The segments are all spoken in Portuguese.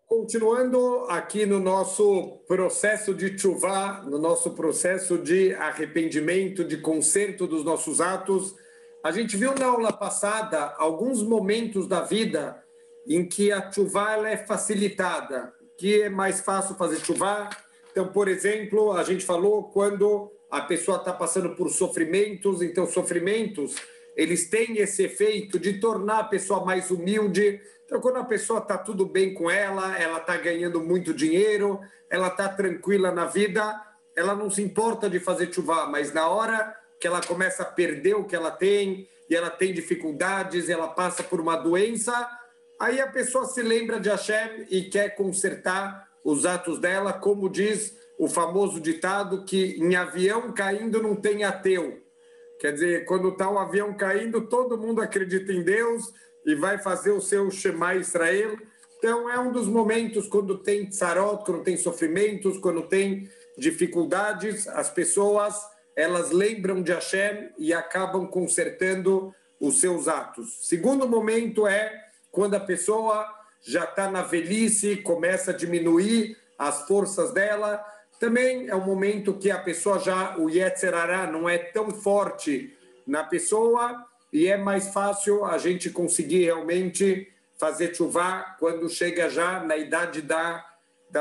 Continuando aqui no nosso processo de tchuvá, no nosso processo de arrependimento, de conserto dos nossos atos, a gente viu na aula passada alguns momentos da vida em que a tchuvá ela é facilitada, que é mais fácil fazer tchuvá. Então, por exemplo, a gente falou quando a pessoa está passando por sofrimentos, então sofrimentos, eles têm esse efeito de tornar a pessoa mais humilde. Então, quando a pessoa está tudo bem com ela está ganhando muito dinheiro, ela está tranquila na vida, ela não se importa de fazer tchuvá, mas na hora que ela começa a perder o que ela tem, e ela tem dificuldades, ela passa por uma doença, aí a pessoa se lembra de Hashem e quer consertar os atos dela, como diz o famoso ditado que em avião caindo não tem ateu. Quer dizer, quando está um avião caindo, todo mundo acredita em Deus e vai fazer o seu Shema Israel. Então, é um dos momentos quando tem tzarot, quando tem sofrimentos, quando tem dificuldades, as pessoas, elas lembram de Hashem e acabam consertando os seus atos. Segundo momento é quando a pessoa já está na velhice, começa a diminuir as forças dela. Também é um momento que a pessoa já, o Yetzer Hará não é tão forte na pessoa e é mais fácil a gente conseguir realmente fazer tchuvá quando chega já na idade da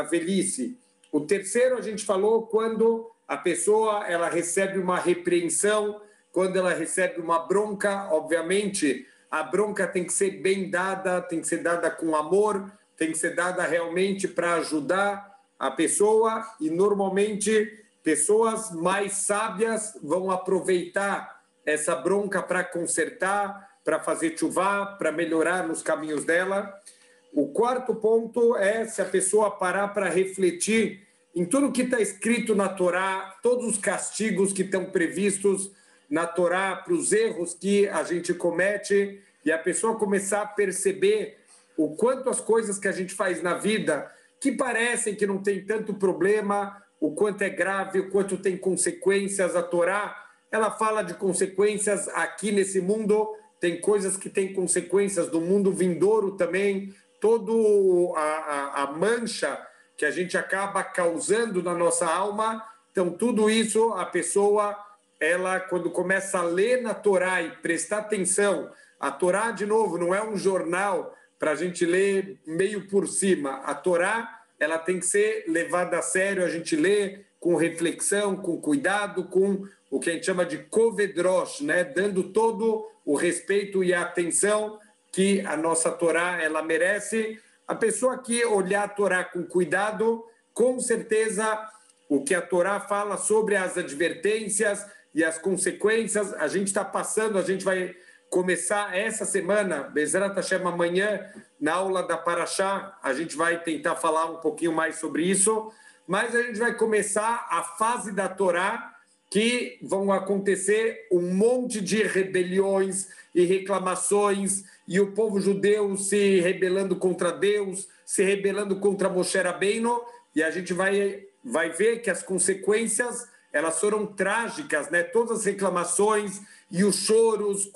velhice. O terceiro, a gente falou quando a pessoa ela recebe uma repreensão, quando ela recebe uma bronca, obviamente, a bronca tem que ser bem dada, tem que ser dada com amor, tem que ser dada realmente para ajudar a pessoa, e normalmente pessoas mais sábias vão aproveitar essa bronca para consertar, para fazer tchuvá, para melhorar nos caminhos dela. O quarto ponto é se a pessoa parar para refletir em tudo que está escrito na Torá, todos os castigos que estão previstos na Torá para os erros que a gente comete, e a pessoa começar a perceber o quanto as coisas que a gente faz na vida que parecem que não tem tanto problema, o quanto é grave, o quanto tem consequências. A Torá, ela fala de consequências aqui nesse mundo, tem coisas que têm consequências do mundo vindouro também, toda a mancha que a gente acaba causando na nossa alma. Então, tudo isso, a pessoa, ela, quando começa a ler na Torá e prestar atenção, a Torá, de novo, não é um jornal para a gente ler meio por cima. A Torá, ela tem que ser levada a sério, a gente lê com reflexão, com cuidado, com o que a gente chama de kovedrosh, né? Dando todo o respeito e a atenção que a nossa Torá ela merece. A pessoa que olhar a Torá com cuidado, com certeza o que a Torá fala sobre as advertências e as consequências, a gente está passando, a gente vai começar essa semana, Bezerra Hashem, amanhã, na aula da Parashá, a gente vai tentar falar um pouquinho mais sobre isso, mas a gente vai começar a fase da Torá, que vão acontecer um monte de rebeliões e reclamações, e o povo judeu se rebelando contra Deus, se rebelando contra Moshe Rabbeinu, e a gente vai ver que as consequências elas foram trágicas, né? Todas as reclamações e os choros,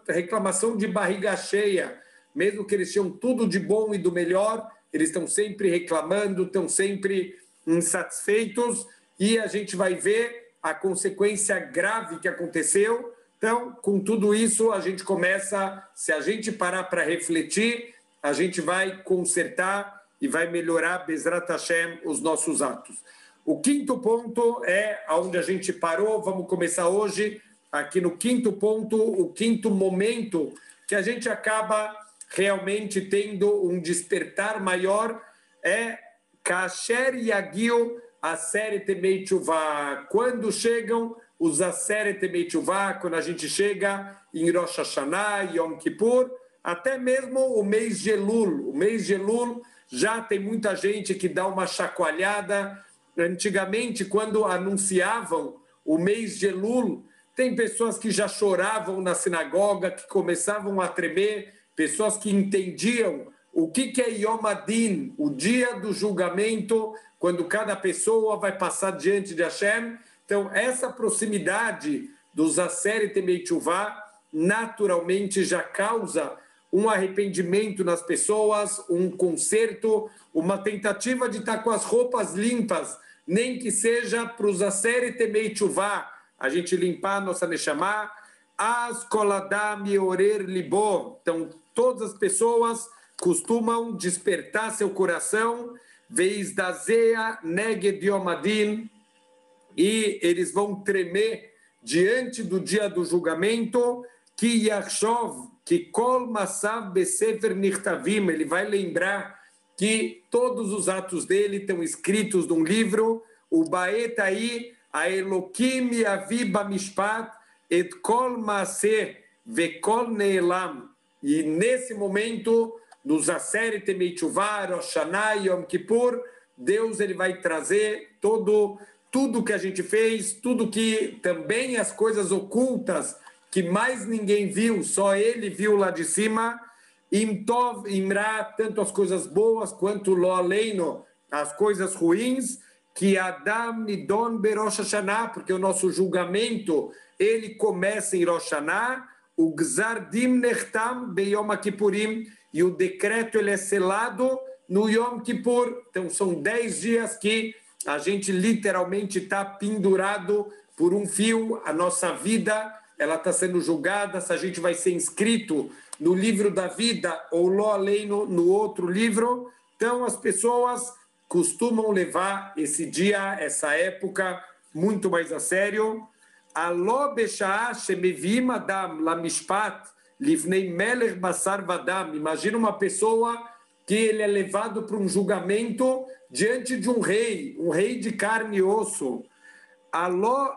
reclamação de barriga cheia, mesmo que eles tinham tudo de bom e do melhor, eles estão sempre reclamando, estão sempre insatisfeitos, e a gente vai ver a consequência grave que aconteceu. Então, com tudo isso, a gente começa, se a gente parar para refletir, a gente vai consertar e vai melhorar, Bezrat Hashem, os nossos atos. O quinto ponto é onde a gente parou, vamos começar hoje, aqui no quinto ponto, o quinto momento que a gente acaba realmente tendo um despertar maior, é Kasher Yagil Aseret Yemei Teshuvah. Quando chegam os Aseret Yemei Teshuvah, quando a gente chega em Rosh Hashanah, Yom Kippur, até mesmo o mês de Elul. O mês de Elul já tem muita gente que dá uma chacoalhada. Antigamente, quando anunciavam o mês de Elul, tem pessoas que já choravam na sinagoga, que começavam a tremer, pessoas que entendiam o que é Yom Adin, o dia do julgamento, quando cada pessoa vai passar diante de Hashem. Então, essa proximidade dos Aseret Yemei Teshuvah naturalmente já causa um arrependimento nas pessoas, um conserto, uma tentativa de estar com as roupas limpas, nem que seja para os Aseret Yemei Teshuvah, a gente limpar a nossa Neshama, As Kol Adam Yorer Libo. Então, todas as pessoas costumam despertar seu coração, Veizdazea Neged Yom Adin, e eles vão tremer diante do dia do julgamento, que Yachshov, que Kol Masav Besefer Nichtavim, ele vai lembrar que todos os atos dele estão escritos num livro, o Baet aí, a Elokim Yavi Bamishpat, et Kol Maaseh Vekol Neelam. E nesse momento, nos Aseret Yemei Teshuvah, Rosh Hashanah, Yom Kippur, Deus ele vai trazer tudo que a gente fez, tudo que também as coisas ocultas que mais ninguém viu, só ele viu lá de cima, Imtov, Imra, tanto as coisas boas quanto Lo Aleino, as coisas ruins, que Adam Nidon Berosh Hashanah, porque o nosso julgamento, ele começa em Rosh Hashanah, o Gzar Dim Nechtam Beyom Kippurim, e o decreto ele é selado no Yom Kippur. Então são 10 dias que a gente literalmente está pendurado por um fio, a nossa vida ela está sendo julgada, se a gente vai ser inscrito no livro da vida ou Lo Aleino no outro livro. Então as pessoas costumam levar esse dia, essa época, muito mais a sério. Aló Besha'ah shemevim adam lamishpat livnei melech basar vadam. Imagina uma pessoa que ele é levado para um julgamento diante de um rei de carne e osso. Aló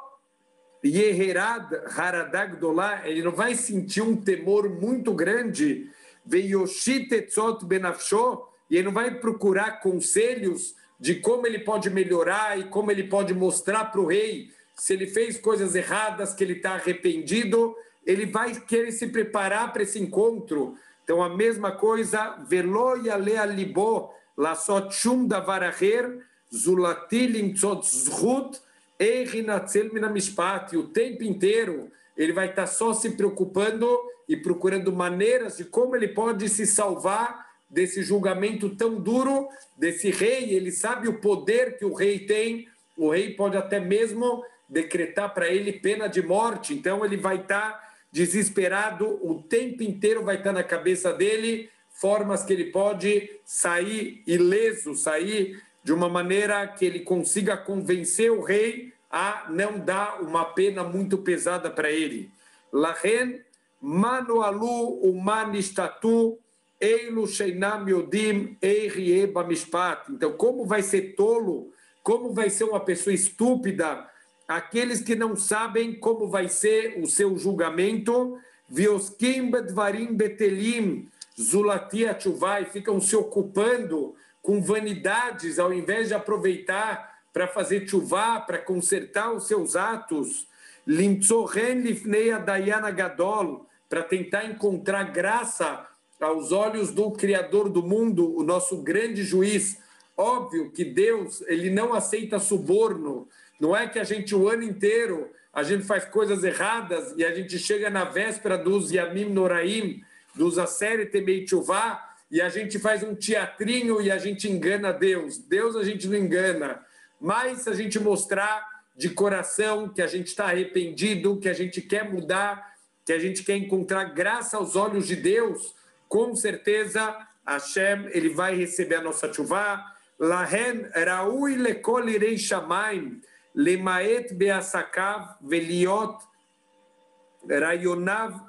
Yeherad Haradag Dolá, ele não vai sentir um temor muito grande, Veyoshit etzot benafsho, e ele não vai procurar conselhos de como ele pode melhorar e como ele pode mostrar para o rei se ele fez coisas erradas, que ele está arrependido, ele vai querer se preparar para esse encontro. Então, a mesma coisa, Velo yale alibo, lasot shum davar acher, zulati limtzot zchut, eirinatzel min hamishpat. E o tempo inteiro ele vai estar só se preocupando e procurando maneiras de como ele pode se salvar desse julgamento tão duro desse rei. Ele sabe o poder que o rei tem, o rei pode até mesmo decretar para ele pena de morte. Então ele vai estar desesperado, o tempo inteiro vai estar na cabeça dele formas que ele pode sair ileso, sair de uma maneira que ele consiga convencer o rei a não dar uma pena muito pesada para ele. Lachen manu alu umanistatu eilu sheinam yodim eirie bamishpat. Então, como vai ser tolo, como vai ser uma pessoa estúpida aqueles que não sabem como vai ser o seu julgamento, Vioskim bedvarim betelim, zulati atchuvai, ficam se ocupando com vanidades ao invés de aproveitar para fazer tchuvá, para consertar os seus atos, limtzoren lifnei adayana gadol, para tentar encontrar graça aos olhos do Criador do mundo, o nosso grande juiz. Óbvio que Deus ele não aceita suborno. Não é que a gente o ano inteiro a gente faz coisas erradas e a gente chega na véspera dos Yamim Noraim, dos Aseret Yemei Teshuvah, e a gente faz um teatrinho e a gente engana Deus. Deus a gente não engana. Mas se a gente mostrar de coração que a gente está arrependido, que a gente quer mudar, que a gente quer encontrar graça aos olhos de Deus, com certeza Hashem ele vai receber a nossa teshuvah. Lahen raui lekol irei shamayim Lemaet beasakav veliot rayonav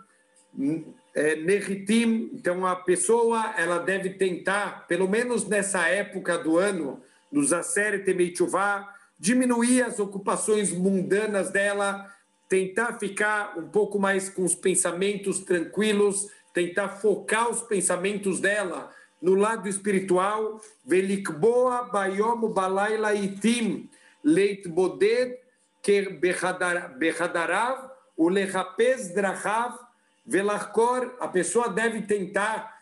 neritim. Então a pessoa ela deve tentar, pelo menos nessa época do ano, nos Aseret Yemei Teshuvah, diminuir as ocupações mundanas dela, tentar ficar um pouco mais com os pensamentos tranquilos, tentar focar os pensamentos dela no lado espiritual. Velikboa bayom balayla itim leit boded que bechadarav o lerapez drachav velachkor. A pessoa deve tentar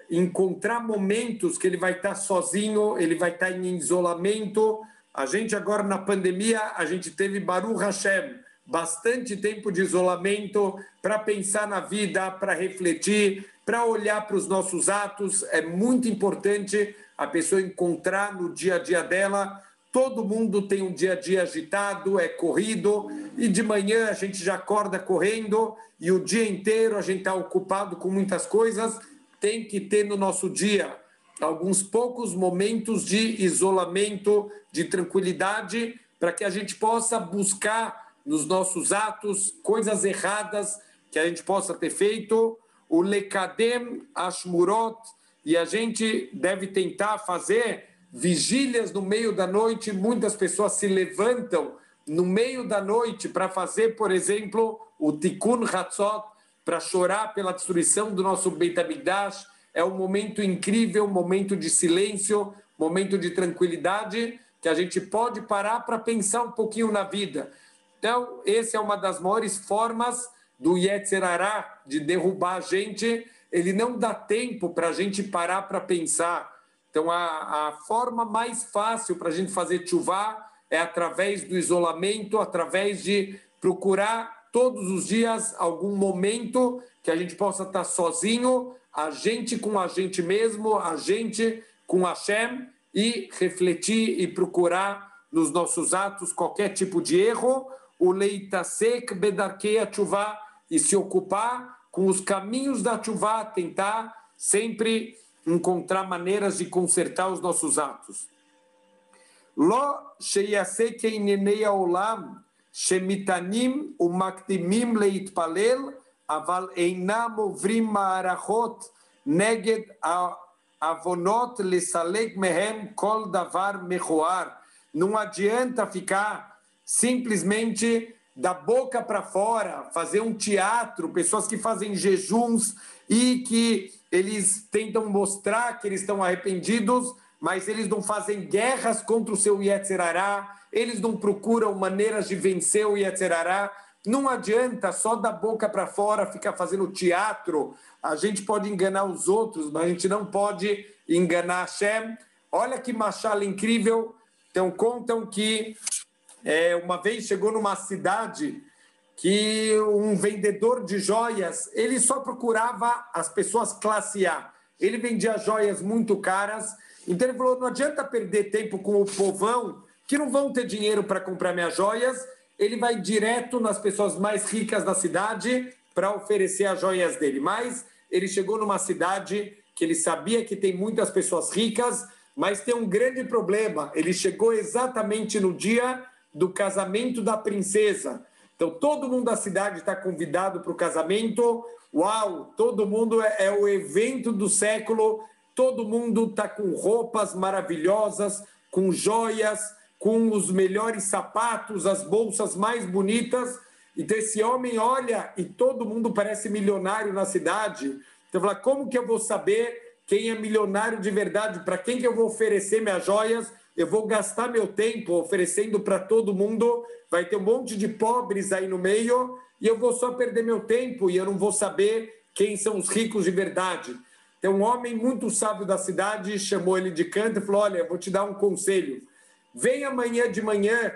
encontrar momentos que ele vai estar sozinho, ele vai estar em isolamento. A gente agora na pandemia, a gente teve Baruch Hashem, bastante tempo de isolamento para pensar na vida, para refletir, para olhar para os nossos atos. É muito importante a pessoa encontrar no dia a dia dela. Todo mundo tem um dia a dia agitado, é corrido, e de manhã a gente já acorda correndo, e o dia inteiro a gente está ocupado com muitas coisas. Tem que ter no nosso dia alguns poucos momentos de isolamento, de tranquilidade, para que a gente possa buscar nos nossos atos coisas erradas que a gente possa ter feito, o lekadem ashmurot, e a gente deve tentar fazer vigílias no meio da noite. Muitas pessoas se levantam no meio da noite para fazer, por exemplo, o Tikkun Hatzot, para chorar pela destruição do nosso Beit HaMikdash. É um momento incrível, um momento de silêncio, momento de tranquilidade, que a gente pode parar para pensar um pouquinho na vida. Então, essa é uma das maiores formas do Yetzer Hará de derrubar a gente. Ele não dá tempo para a gente parar para pensar. Então, a forma mais fácil para a gente fazer tchuvá é através do isolamento, através de procurar todos os dias algum momento que a gente possa estar sozinho, a gente com a gente mesmo, a gente com Hashem, e refletir e procurar nos nossos atos qualquer tipo de erro, o leitasek bedarkei atchuvá, e se ocupar com os caminhos da tchuvá, tentar sempre encontrar maneiras de consertar os nossos atos. Lo sheyaseh keinenei haolam shemitanim umakdimim leitpalel aval einam ovrim ma'arachot neged avonot lesalek mehem kol davar mechoar. Não adianta ficar simplesmente da boca para fora, fazer um teatro, pessoas que fazem jejuns e que eles tentam mostrar que eles estão arrependidos, mas eles não fazem guerras contra o seu Yetzer Hará, eles não procuram maneiras de vencer o Yetzer Hará. Não adianta só da boca para fora ficar fazendo teatro. A gente pode enganar os outros, mas a gente não pode enganar Hashem. Olha que machal incrível. Então, contam que uma vez chegou numa cidade que um vendedor de joias, ele só procurava as pessoas classe A. Ele vendia joias muito caras, então ele falou, não adianta perder tempo com o povão, que não vão ter dinheiro para comprar minhas joias. Ele vai direto nas pessoas mais ricas da cidade para oferecer as joias dele. Mas ele chegou numa cidade que ele sabia que tem muitas pessoas ricas, mas tem um grande problema. Ele chegou exatamente no dia do casamento da princesa. Então, todo mundo da cidade está convidado para o casamento. Uau, todo mundo é o evento do século. Todo mundo está com roupas maravilhosas, com joias, com os melhores sapatos, as bolsas mais bonitas. Então, esse homem olha e todo mundo parece milionário na cidade. Então, fala, como que eu vou saber quem é milionário de verdade? Para quem que eu vou oferecer minhas joias? Eu vou gastar meu tempo oferecendo para todo mundo, vai ter um monte de pobres aí no meio, e eu vou só perder meu tempo e eu não vou saber quem são os ricos de verdade. Então, um homem muito sábio da cidade chamou ele de canto e falou, olha, eu vou te dar um conselho. Vem amanhã de manhã,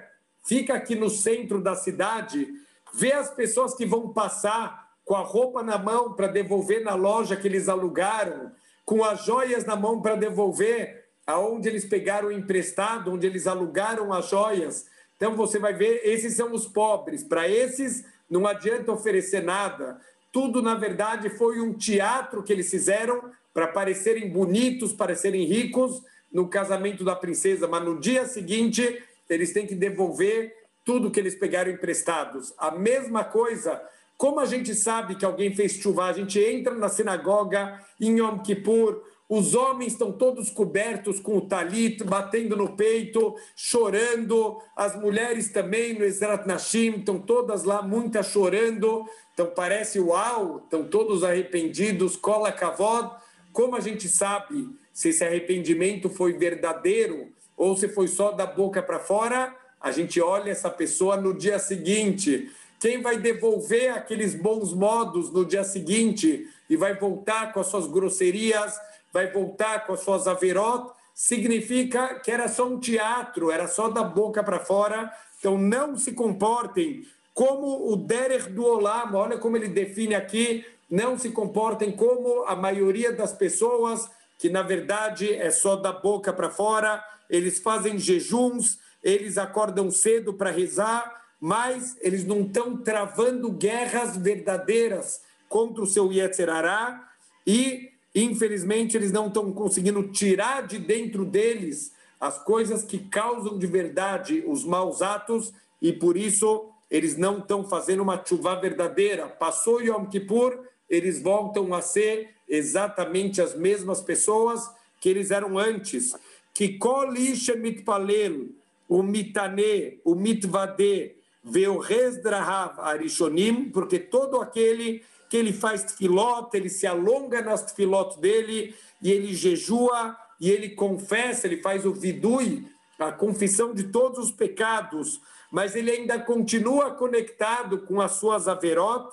fica aqui no centro da cidade, vê as pessoas que vão passar com a roupa na mão para devolver na loja que eles alugaram, com as joias na mão para devolver aonde eles pegaram emprestado, onde eles alugaram as joias. Então você vai ver, esses são os pobres. Para esses não adianta oferecer nada. Tudo, na verdade, foi um teatro que eles fizeram para parecerem bonitos, parecerem ricos no casamento da princesa. Mas no dia seguinte, eles têm que devolver tudo que eles pegaram emprestados. A mesma coisa, como a gente sabe que alguém fez chuva, a gente entra na sinagoga em Yom Kippur, os homens estão todos cobertos com o talit, batendo no peito, chorando. As mulheres também, no Ezrat Nashim, estão todas lá, muitas chorando. Então parece, uau, estão todos arrependidos, cola kavod. Como a gente sabe se esse arrependimento foi verdadeiro ou se foi só da boca para fora? A gente olha essa pessoa no dia seguinte. Quem vai devolver aqueles bons modos no dia seguinte e vai voltar com as suas grosserias, vai voltar com as suas averot, significa que era só um teatro, era só da boca para fora. Então não se comportem como o Derech do Olam. Olha como ele define aqui não se comportem como a maioria das pessoas, que na verdade é só da boca para fora, eles fazem jejuns, eles acordam cedo para rezar, mas eles não estão travando guerras verdadeiras contra o seu Yetzer Hará e, infelizmente, eles não estão conseguindo tirar de dentro deles as coisas que causam de verdade os maus atos e, por isso, eles não estão fazendo uma tchuvá verdadeira. Passou Yom Kippur, eles voltam a ser exatamente as mesmas pessoas que eles eram antes. Que kol ish mitpalel, o mitane, o mitvade, veu resdrahav arishonim, porque todo aquele que ele faz tefilot, ele se alonga nas tefilot dele, e ele jejua, e ele confessa, ele faz o vidui, a confissão de todos os pecados, mas ele ainda continua conectado com as suas averot,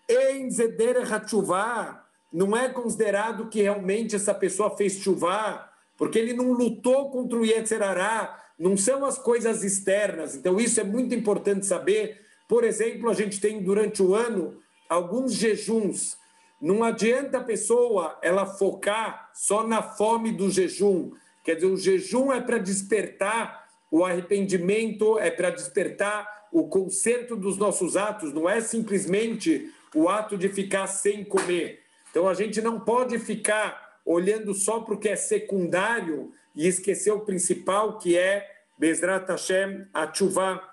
em zeder hatchuvá, não é considerado que realmente essa pessoa fez chuvá, porque ele não lutou contra o Yetzer Hará, não são as coisas externas. Então isso é muito importante saber. Por exemplo, a gente tem durante o ano alguns jejuns. Não adianta a pessoa ela focar só na fome do jejum. Quer dizer, o jejum é para despertar o arrependimento, é para despertar o conserto dos nossos atos, não é simplesmente o ato de ficar sem comer. Então a gente não pode ficar olhando só para o que é secundário e esquecer o principal, que é Bezrat Hashem, a tchuvá.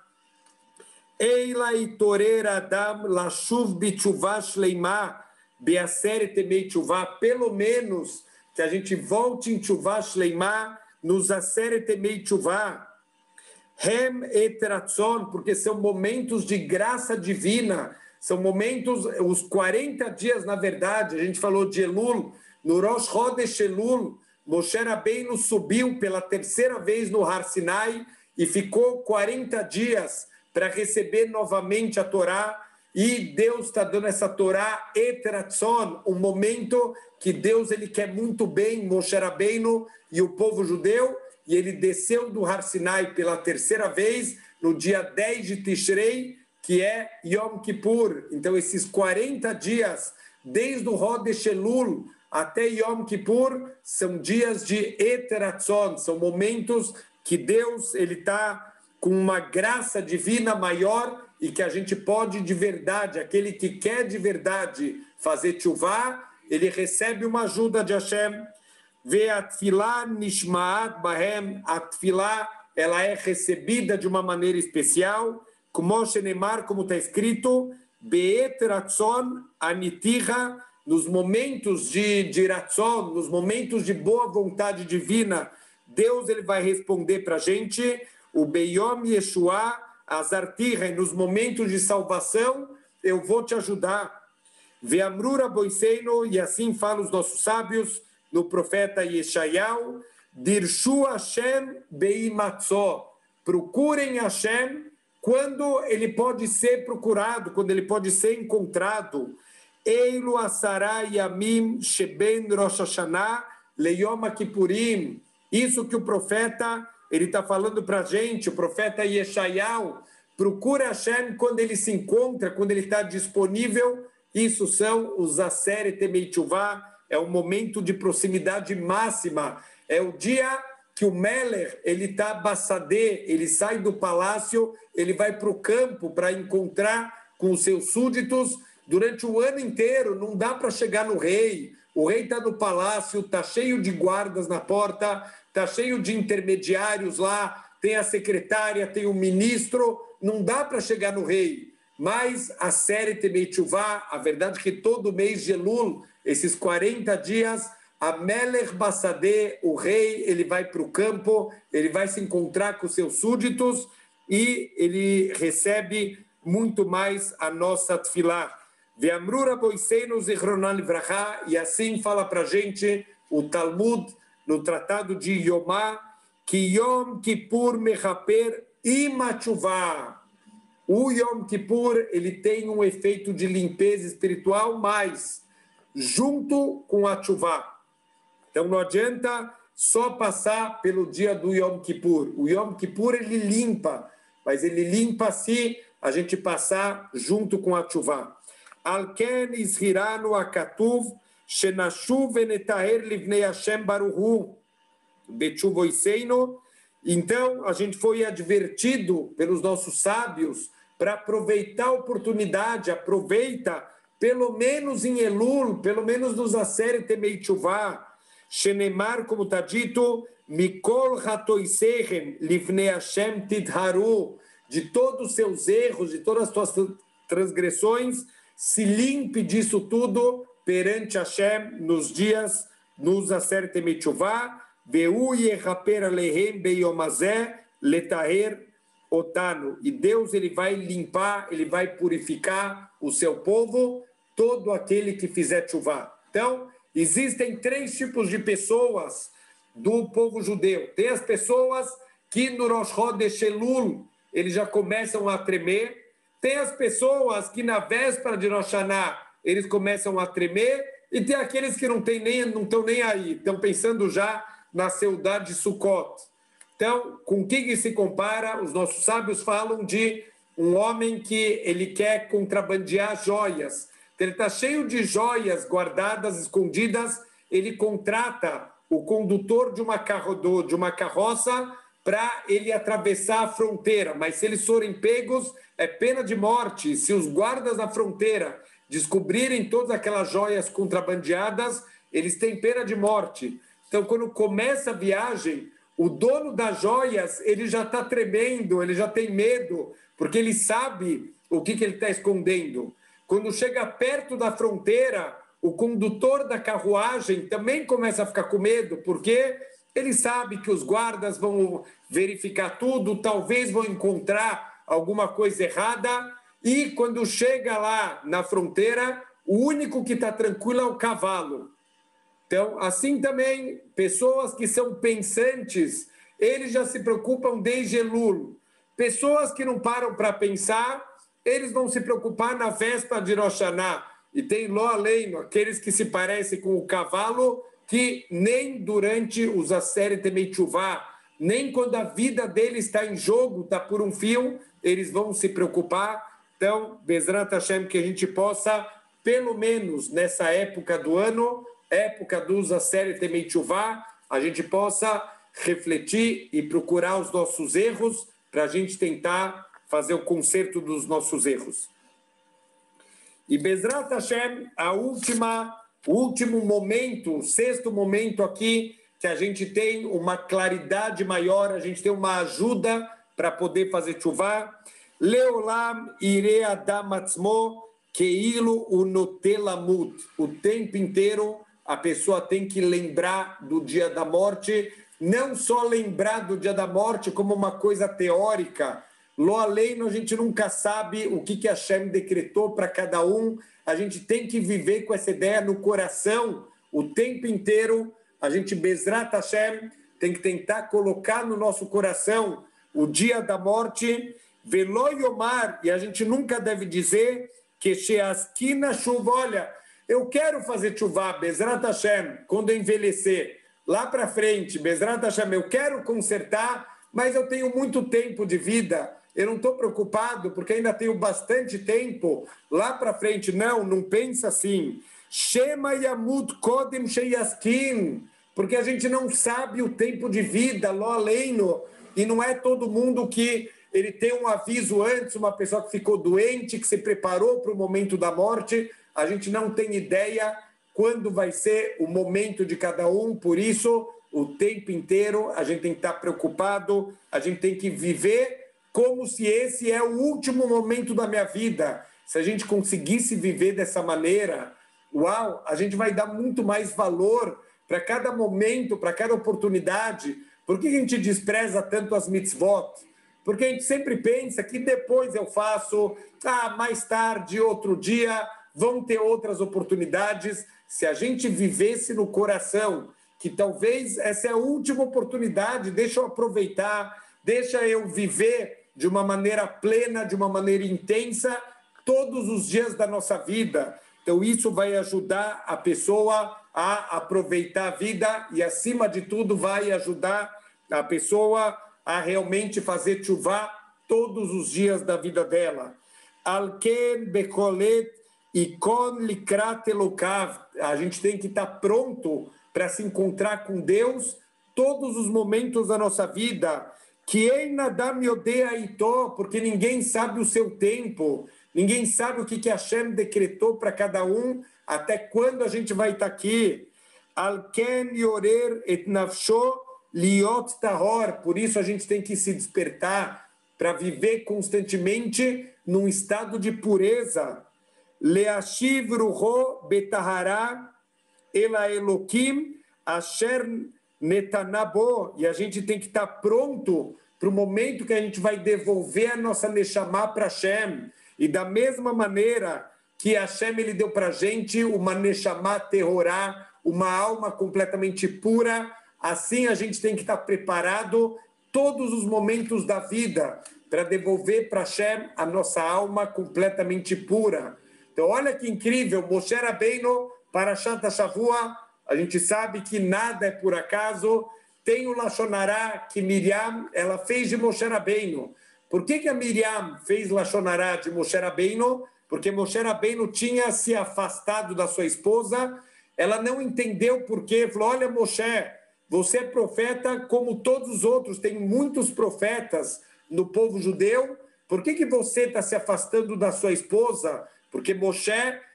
Eila itorer adam lashuv bitchuvá shleimá beaseret temei tchuvá. Pelo menos que a gente volte em tchuvá shleimá nos aseret temei tchuvá. Hem et ratzon, porque são momentos de graça divina, são momentos, os 40 dias, na verdade, a gente falou de Elul, no Rosh Chodesh Elul, Moshe Rabbeinu subiu pela terceira vez no Har Sinai e ficou 40 dias para receber novamente a Torá, e Deus está dando essa Torá et ratzon, um momento que Deus ele quer muito bem Moshe Rabbeinu e o povo judeu, e ele desceu do Har Sinai pela terceira vez, no dia 10 de Tishrei, que é Yom Kippur. Então, esses 40 dias, desde o Rodesh Elul até Yom Kippur, são dias de Et Ratzon, são momentos que Deus está com uma graça divina maior e que a gente pode de verdade, aquele que quer de verdade fazer tchuvá, ele recebe uma ajuda de Hashem. Ve'atfilá nishma'at bahem, a tfilá, ela é recebida de uma maneira especial, como está escrito, be'et ratzon anitiha, nos momentos de ratzon, nos momentos de boa vontade divina, Deus ele vai responder para a gente, o beyom yeshua azartiha, nos momentos de salvação, eu vou te ajudar. Ve'amrura boiseino, e assim falam os nossos sábios, no profeta Yeshayahu, Dirshu Hashem beimatzó, procurem Hashem quando ele pode ser procurado, quando ele pode ser encontrado. Eilu asara yamim sheben Rosh Hashanah leyom Kippurim. Isso que o profeta ele está falando para a gente, o profeta Yeshayahu, procura Hashem quando ele se encontra, quando ele está disponível. Isso são os Aseret Temei Teshuvah, é um momento de proximidade máxima, é o dia que o Meler, ele está bassadê, ele sai do palácio, ele vai para o campo para encontrar com os seus súditos durante o ano inteiro, não dá para chegar no rei, o rei está no palácio, está cheio de guardas na porta, está cheio de intermediários lá, tem a secretária, tem o ministro, não dá para chegar no rei. Mas a série Temei Teshuvah, a verdade é que todo mês de Elul, esses 40 dias, a Melech Bassadeh, o rei, ele vai para o campo, ele vai se encontrar com seus súditos e ele recebe muito mais a nossa tefilá. Ve'amrura boiseinu zichronan livrachá, e assim fala para a gente o Talmud, no Tratado de Yomá, que Yom Kippur mechaper ima teshuvah. O Yom Kippur ele tem um efeito de limpeza espiritual, mas junto com a teshuvah. Então não adianta só passar pelo dia do Yom Kippur. O Yom Kippur ele limpa, mas ele limpa se a gente passar junto com a teshuvah. Al ken izhiranu akatuv, shenashuv venetaher livnei Hashem baruhu, betchuvoiseino. Então, a gente foi advertido pelos nossos sábios para aproveitar a oportunidade, aproveita, pelo menos em Elul, pelo menos nos Aseret Temei Tshuvah, Shenemar, como está dito, Mikol Hatoisechem, Livnei Hashem Tidharu, de todos os seus erros, de todas as suas transgressões, se limpe disso tudo perante Hashem nos dias, nos Aseret Temei Tshuvah, Veu Yechaper Alehem Beyomazeh Letaher Otano. E Deus ele vai limpar, ele vai purificar o seu povo, todo aquele que fizer tchuvá. Então, existem 3 tipos de pessoas do povo judeu. Tem as pessoas que no Rosh Chodesh Elul eles já começam a tremer. Tem as pessoas que na véspera de Rosh Hashanah eles começam a tremer. E tem aqueles que não estão nem aí, estão pensando já na saudade de Sukkot. Então, com o que se compara? Os nossos sábios falam de um homem que ele quer contrabandear joias. Então, ele está cheio de joias guardadas, escondidas. Ele contrata o condutor de uma carroça para ele atravessar a fronteira. Mas se eles forem pegos, é pena de morte. Se os guardas da fronteira descobrirem todas aquelas joias contrabandeadas, eles têm pena de morte. Então, quando começa a viagem, o dono das joias, ele já está tremendo, ele já tem medo, porque ele sabe o que ele está escondendo. Quando chega perto da fronteira, o condutor da carruagem também começa a ficar com medo, porque ele sabe que os guardas vão verificar tudo, talvez vão encontrar alguma coisa errada, e quando chega lá na fronteira, o único que está tranquilo é o cavalo. Então, assim também, pessoas que são pensantes, eles já se preocupam desde Elul. Pessoas que não param para pensar, eles vão se preocupar na véspera de Rosh Hashanah. E tem Lo Aleinu, aqueles que se parecem com o cavalo, que nem durante os Aseret Temei Tshuvah, nem quando a vida deles está em jogo, está por um fio, eles vão se preocupar. Então, Bezrat Hashem, que a gente possa, pelo menos nessa época do ano, época dos Aseret Temei Tshuvah, a gente possa refletir e procurar os nossos erros para a gente tentar fazer o conserto dos nossos erros. E Bezrat Hashem, o último momento, o 6º momento aqui, que a gente tem uma claridade maior, a gente tem uma ajuda para poder fazer tshuvah. Leolam ire adam atzmo keilo unotelamut. O tempo inteiro a pessoa tem que lembrar do dia da morte, não só lembrar do dia da morte como uma coisa teórica. Lo aleino, a gente nunca sabe o que Hashem decretou para cada um. A gente tem que viver com essa ideia no coração o tempo inteiro. A gente, Bezrat Hashem, tem que tentar colocar no nosso coração o dia da morte. Velo Yomar, e a gente nunca deve dizer que Sheaskina chuva, olha, eu quero fazer tshuvah, Bezrat Hashem, quando eu envelhecer. Lá para frente, Bezrat Hashem, eu quero consertar, mas eu tenho muito tempo de vida. Eu não estou preocupado, porque ainda tenho bastante tempo. Lá para frente, não pensa assim. Shema Yamut Kodem Sheyaskin, porque a gente não sabe o tempo de vida, Lo Aleinu, e não é todo mundo que ele tem um aviso antes, uma pessoa que ficou doente, que se preparou para o momento da morte. A gente não tem ideia quando vai ser o momento de cada um, por isso, o tempo inteiro, a gente tem que estar preocupado, a gente tem que viver como se esse é o último momento da minha vida. Se a gente conseguisse viver dessa maneira, uau, a gente vai dar muito mais valor para cada momento, para cada oportunidade. Por que a gente despreza tanto as mitzvot? Porque a gente sempre pensa que depois eu faço, mais tarde, outro dia, vão ter outras oportunidades. Se a gente vivesse no coração que talvez essa é a última oportunidade, deixa eu aproveitar, deixa eu viver de uma maneira plena, de uma maneira intensa, todos os dias da nossa vida. Então, isso vai ajudar a pessoa a aproveitar a vida e, acima de tudo, vai ajudar a pessoa a realmente fazer tshuvah todos os dias da vida dela. Alken bekolet e kon likrat elokav, a gente tem que estar pronto para se encontrar com Deus todos os momentos da nossa vida, que ein adam yodea ito, porque ninguém sabe o seu tempo, ninguém sabe o que Hashem decretou para cada um, até quando a gente vai estar aqui. Al ken yorer et nafsho liot tahor, por isso a gente tem que se despertar para viver constantemente num estado de pureza. Leashiv ruho betahara ela Elokim asher netanabo, e a gente tem que estar pronto para o momento que a gente vai devolver a nossa Neshama para Hashem. E da mesma maneira que Hashem ele deu para a gente uma Neshama terrorá, uma alma completamente pura, assim a gente tem que estar preparado todos os momentos da vida para devolver para Hashem a nossa alma completamente pura. Então olha que incrível, Moshe Rabbeinu, Parashat HaShavua, a gente sabe que nada é por acaso. Tem o Lashon Hará que Miriam ela fez de Moshe Rabbeinu. Por que a Miriam fez Lashon Hará de Moshe Rabbeinu? Porque Moshe Rabbeinu tinha se afastado da sua esposa, ela não entendeu por quê. Falou, olha Moshe, você é profeta como todos os outros, tem muitos profetas no povo judeu, por que você está se afastando da sua esposa? Porque Moshe,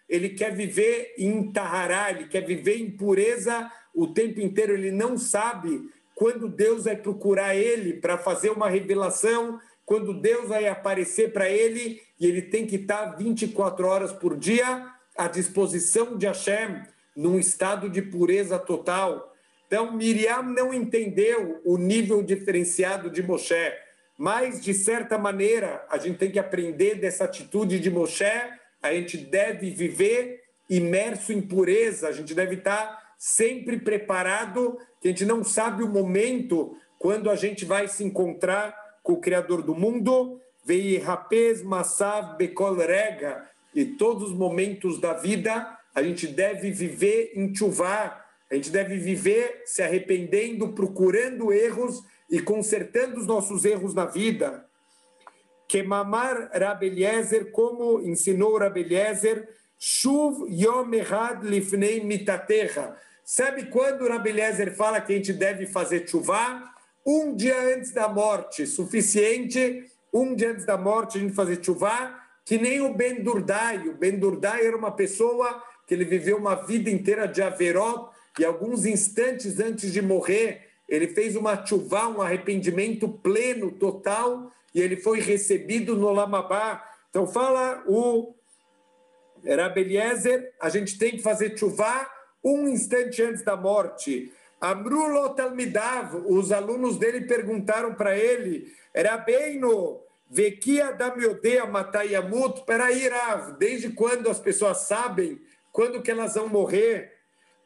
ele quer viver em Tahará, ele quer viver em pureza o tempo inteiro, ele não sabe quando Deus vai procurar ele para fazer uma revelação, quando Deus vai aparecer para ele, e ele tem que estar 24 horas por dia à disposição de Hashem, num estado de pureza total. Então, Miriam não entendeu o nível diferenciado de Moshe, mas, de certa maneira, a gente tem que aprender dessa atitude de Moshe. A gente deve viver imerso em pureza, a gente deve estar sempre preparado, que a gente não sabe o momento quando a gente vai se encontrar com o Criador do mundo. Veirapez Massav Bekol Rega, e todos os momentos da vida a gente deve viver em tchuvá, a gente deve viver se arrependendo, procurando erros e consertando os nossos erros na vida. Kemamar Rabbi Eliezer, como ensinou Rabbi Eliezer, Shuv Yom Echad Lifnei Mitatecha. Sabe quando Rabbi Eliezer fala que a gente deve fazer tchuvá? Um dia antes da morte, suficiente, um dia antes da morte a gente fazer tchuvá, que nem o Ben Durdai. O Ben Durdai era uma pessoa que ele viveu uma vida inteira de averot, e alguns instantes antes de morrer, ele fez uma tchuvá, um arrependimento pleno, total, e ele foi recebido no Olam Abá. Então fala o Rabbi Eliezer, a gente tem que fazer tchuvá um instante antes da morte. Amru lo talmidav, os alunos dele perguntaram para ele, Rabbeinu, veki adam yodea matai yamut, peraí, Rav, desde quando as pessoas sabem quando que elas vão morrer?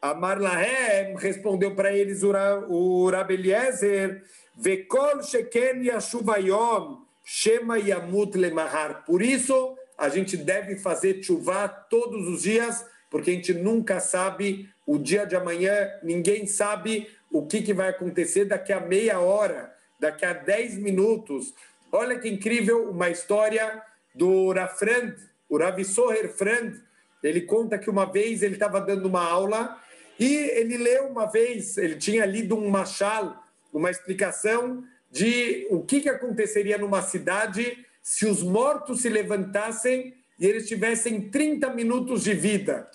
Amar lahem, respondeu para eles o Rabbi Eliezer, vekol sheken yashuv hayom, shema yamut lemahar. Por isso, a gente deve fazer tchuvá todos os dias, porque a gente nunca sabe o dia de amanhã, ninguém sabe o que vai acontecer daqui a meia hora, daqui a 10 minutos. Olha que incrível uma história do Rafrand, o Rav Soher Frand. Ele conta que uma vez ele estava dando uma aula e ele leu uma vez, ele tinha lido um mashal, uma explicação de o que aconteceria numa cidade se os mortos se levantassem e eles tivessem 30 minutos de vida.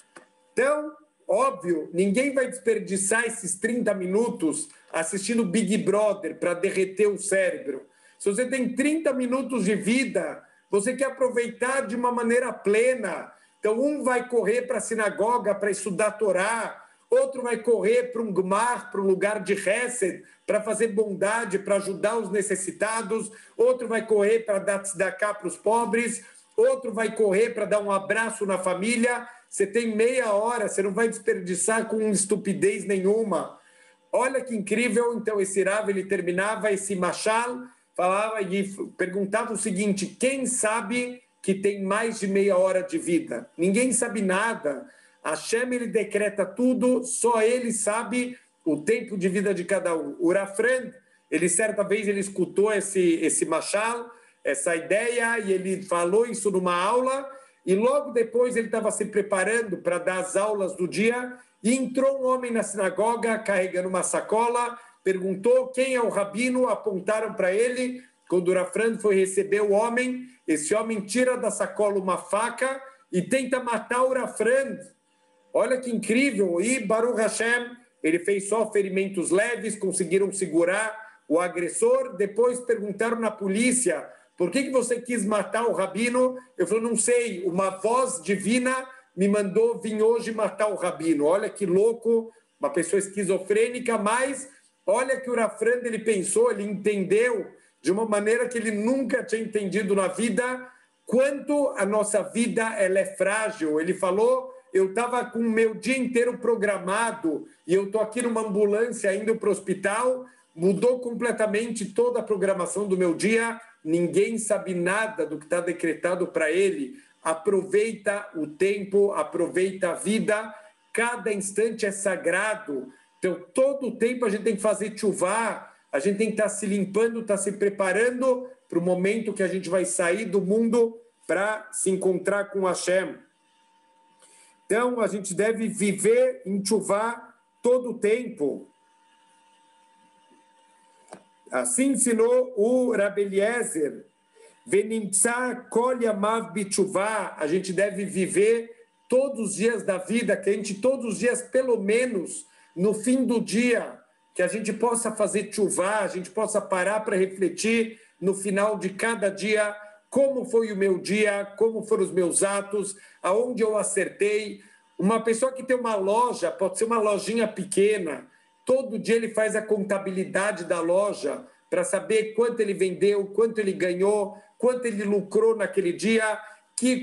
Então, óbvio, ninguém vai desperdiçar esses 30 minutos assistindo Big Brother para derreter o cérebro. Se você tem 30 minutos de vida, você quer aproveitar de uma maneira plena. Então, um vai correr para a sinagoga para estudar a Torá, outro vai correr para um gmar, para um lugar de Hesed, para fazer bondade, para ajudar os necessitados, outro vai correr para dar tzedakah para os pobres, outro vai correr para dar um abraço na família. Você tem meia hora, você não vai desperdiçar com estupidez nenhuma. Olha que incrível. Então, esse Rav, ele terminava esse mashal, falava e perguntava o seguinte, quem sabe que tem mais de meia hora de vida? Ninguém sabe nada. Hashem, ele decreta tudo, só ele sabe o tempo de vida de cada um. O Rafrand, ele certa vez ele escutou esse mashal, essa ideia, e ele falou isso numa aula, e logo depois ele estava se preparando para dar as aulas do dia, e entrou um homem na sinagoga carregando uma sacola, perguntou quem é o rabino, apontaram para ele. Quando o Rafran foi receber o homem, esse homem tira da sacola uma faca e tenta matar o Rafran. Olha que incrível! E Baruch Hashem, ele fez só ferimentos leves, conseguiram segurar o agressor. Depois perguntaram na polícia, por que você quis matar o rabino? Eu falei, não sei, uma voz divina me mandou vir hoje matar o rabino. Olha que louco, uma pessoa esquizofrênica, mas olha que o Rafran, ele pensou, ele entendeu de uma maneira que ele nunca tinha entendido na vida, quanto a nossa vida ela é frágil. Ele falou, eu estava com o meu dia inteiro programado e eu estou aqui numa ambulância indo para o hospital, mudou completamente toda a programação do meu dia, ninguém sabe nada do que está decretado para ele. Aproveita o tempo, aproveita a vida, cada instante é sagrado. Então, todo o tempo a gente tem que fazer tchuvá, a gente tem que estar se limpando, estar se preparando para o momento que a gente vai sair do mundo para se encontrar com Hashem. Então, a gente deve viver em tchuvá todo o tempo. Assim ensinou o Rabi Eliezer. A gente deve viver todos os dias da vida, que a gente todos os dias, pelo menos no fim do dia, que a gente possa fazer tchuvá, a gente possa parar para refletir no final de cada dia como foi o meu dia, como foram os meus atos, aonde eu acertei. Uma pessoa que tem uma loja, pode ser uma lojinha pequena, todo dia ele faz a contabilidade da loja para saber quanto ele vendeu, quanto ele ganhou, quanto ele lucrou naquele dia,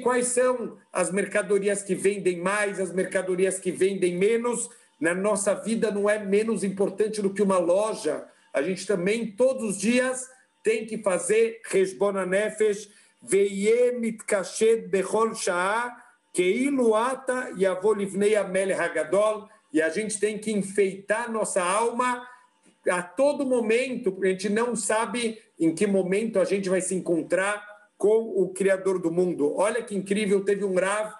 quais são as mercadorias que vendem mais, as mercadorias que vendem menos. Na nossa vida não é menos importante do que uma loja. A gente também, todos os dias, tem que fazer Cheshbon HaNefesh, Ve'yeh mitkashed bechol sha'ah, Keilu ata yavo livnei HaMelech HaGadol, e a gente tem que enfeitar nossa alma a todo momento, porque a gente não sabe em que momento a gente vai se encontrar com o Criador do mundo. Olha que incrível, teve um Rav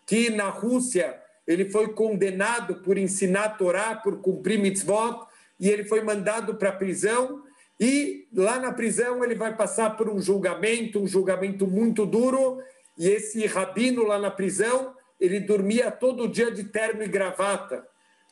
que na Rússia ele foi condenado por ensinar a Torá, por cumprir mitzvot, e ele foi mandado para a prisão, e lá na prisão ele vai passar por um julgamento muito duro, e esse rabino lá na prisão, ele dormia todo dia de terno e gravata.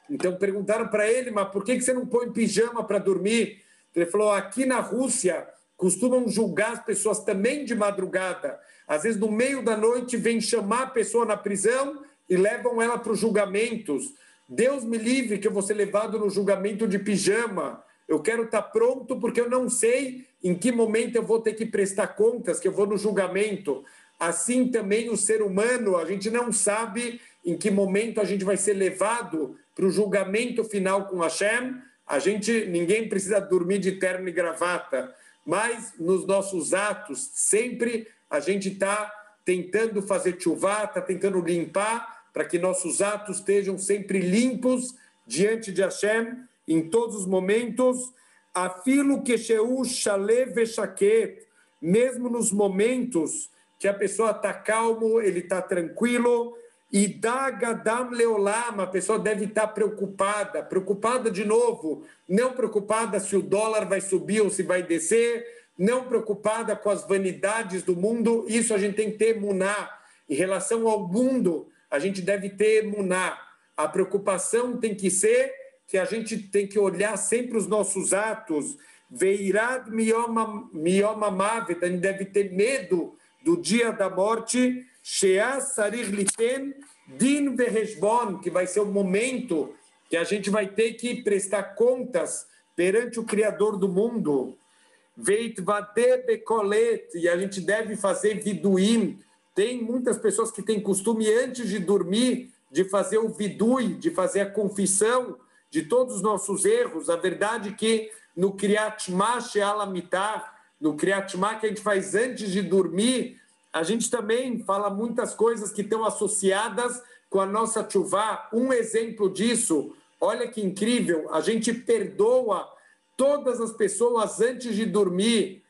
Então perguntaram para ele, mas por que você não põe pijama para dormir? Ele falou, aqui na Rússia costumam julgar as pessoas também de madrugada. Às vezes no meio da noite vem chamar a pessoa na prisão e levam ela para os julgamentos. Deus me livre que eu vou ser levado no julgamento de pijama. Eu quero estar pronto porque eu não sei em que momento eu vou ter que prestar contas, que eu vou no julgamento. Assim também o ser humano, a gente não sabe em que momento a gente vai ser levado para o julgamento final com Hashem. Ninguém precisa dormir de terno e gravata, mas nos nossos atos, sempre a gente está tentando fazer tchuvá, está tentando limpar, para que nossos atos estejam sempre limpos diante de Hashem, em todos os momentos. Afilo kesheu shalev veshaket, mesmo nos momentos que a pessoa está calmo, ele está tranquilo. E dagadam leolam, a pessoa deve estar preocupada de novo, não preocupada se o dólar vai subir ou se vai descer, não preocupada com as vanidades do mundo. Isso a gente tem que ter emuná. Em relação ao mundo, a gente deve ter emuná. A preocupação tem que ser que a gente tem que olhar sempre os nossos atos. Veirad miyom hamavet, a gente deve ter medo do dia da morte. Sheas sarich liten din veheshbon, que vai ser o momento que a gente vai ter que prestar contas perante o Criador do mundo. Veitvade bekolet, e a gente deve fazer viduim. Tem muitas pessoas que têm costume, antes de dormir, de fazer o vidui, de fazer a confissão de todos os nossos erros. A verdade é que no Kriyat Shema She'al Hamitah, no Kriyat Shema que a gente faz antes de dormir, a gente também fala muitas coisas que estão associadas com a nossa tchuvá. Um exemplo disso, olha que incrível, a gente perdoa todas as pessoas antes de dormir.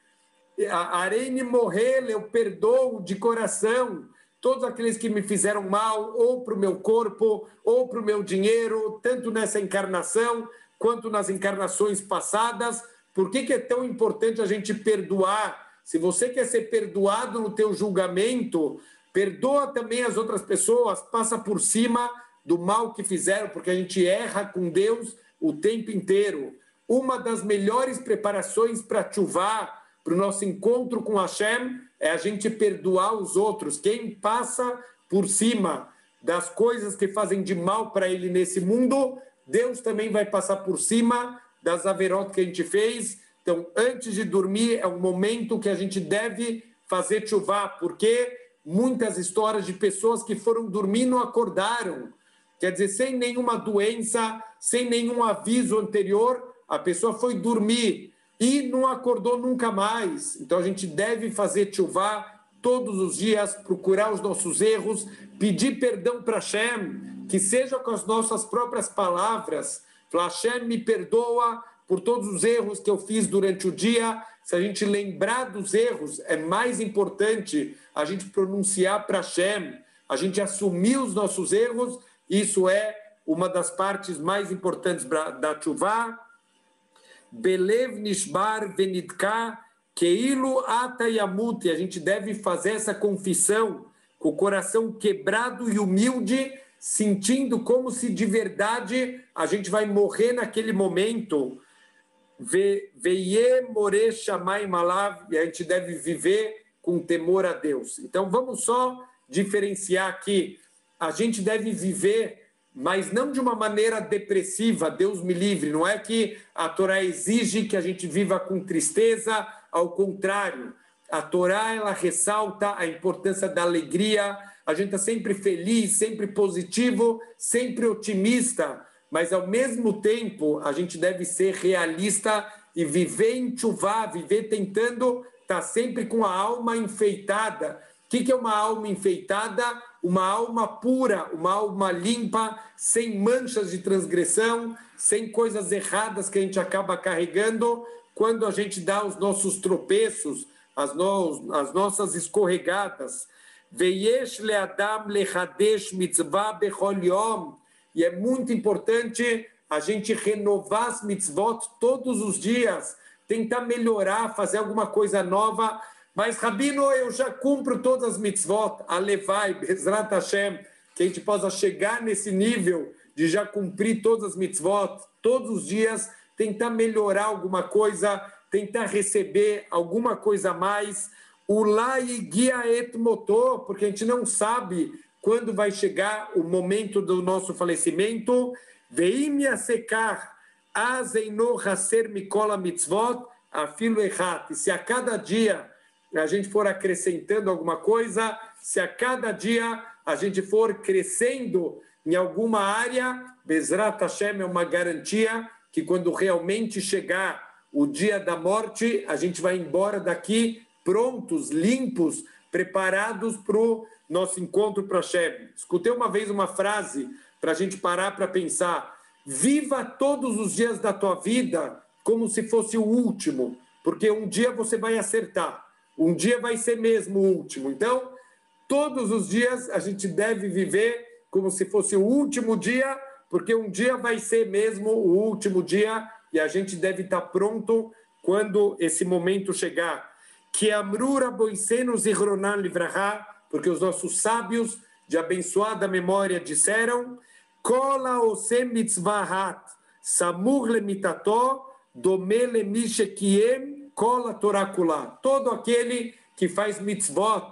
A Arene morrer, eu perdoo de coração. todos aqueles que me fizeram mal, ou para o meu corpo, ou para o meu dinheiro, tanto nessa encarnação, quanto nas encarnações passadas. Por que é tão importante a gente perdoar? Se você quer ser perdoado no teu julgamento, perdoa também as outras pessoas, passa por cima do mal que fizeram, porque a gente erra com Deus o tempo inteiro. Uma das melhores preparações para tchuvá, para o nosso encontro com Hashem, é a gente perdoar os outros. Quem passa por cima das coisas que fazem de mal para ele nesse mundo, Deus também vai passar por cima das averot que a gente fez. Então, antes de dormir, é um momento que a gente deve fazer tchuvá, porque muitas histórias de pessoas que foram dormir não acordaram. Quer dizer, sem nenhuma doença, sem nenhum aviso anterior, a pessoa foi dormir e não acordou nunca mais. Então, a gente deve fazer tchuvá todos os dias, procurar os nossos erros, pedir perdão para Hashem, que seja com as nossas próprias palavras. Falar, Hashem, me perdoa por todos os erros que eu fiz durante o dia. Se a gente lembrar dos erros, é mais importante a gente pronunciar para Hashem, a gente assumir os nossos erros. Isso é uma das partes mais importantes da tchuvá. Belev nishbar venitka keilu ata yamut. A gente deve fazer essa confissão com o coração quebrado e humilde, sentindo como se de verdade a gente vai morrer naquele momento. Veie more shamai malav. E a gente deve viver com temor a Deus. Então vamos só diferenciar aqui. A gente deve viver, mas não de uma maneira depressiva, Deus me livre. Não é que a Torá exige que a gente viva com tristeza, ao contrário. A Torá, ela ressalta a importância da alegria. A gente está sempre feliz, sempre positivo, sempre otimista. Mas, ao mesmo tempo, a gente deve ser realista e viver em tchuvá, viver tentando estar sempre com a alma enfeitada. O que é uma alma enfeitada? Uma alma pura, uma alma limpa, sem manchas de transgressão, sem coisas erradas que a gente acaba carregando quando a gente dá os nossos tropeços, as nossas escorregadas. Veyesh leadam lechadesh mitzvah bechol yom. E é muito importante a gente renovar as mitzvot todos os dias, tentar melhorar, fazer alguma coisa nova. Mas, Rabino, eu já cumpro todas as mitzvot, alevai, Bezrat Hashem, que a gente possa chegar nesse nível de já cumprir todas as mitzvot, todos os dias, tentar melhorar alguma coisa, tentar receber alguma coisa a mais. Ulai guia et motor, porque a gente não sabe quando vai chegar o momento do nosso falecimento. Veim yasekar, azeino haser mikola mitzvot, afilo echat. E se a cada dia a gente for acrescentando alguma coisa, se a cada dia a gente for crescendo em alguma área, Bezrat Hashem é uma garantia que quando realmente chegar o dia da morte, a gente vai embora daqui prontos, limpos, preparados para o nosso encontro para Hashem. Escutei uma vez uma frase para a gente parar para pensar: viva todos os dias da tua vida como se fosse o último, porque um dia você vai acertar. Um dia vai ser mesmo o último. Então, todos os dias a gente deve viver como se fosse o último dia, porque um dia vai ser mesmo o último dia e a gente deve estar pronto quando esse momento chegar. Que amrura boisenu zichronan livrahá, porque os nossos sábios de abençoada memória disseram: Kola osem mitzvahat, samur lemitato, dome lemishekiem, Kola Torakulá. Todo aquele que faz mitzvot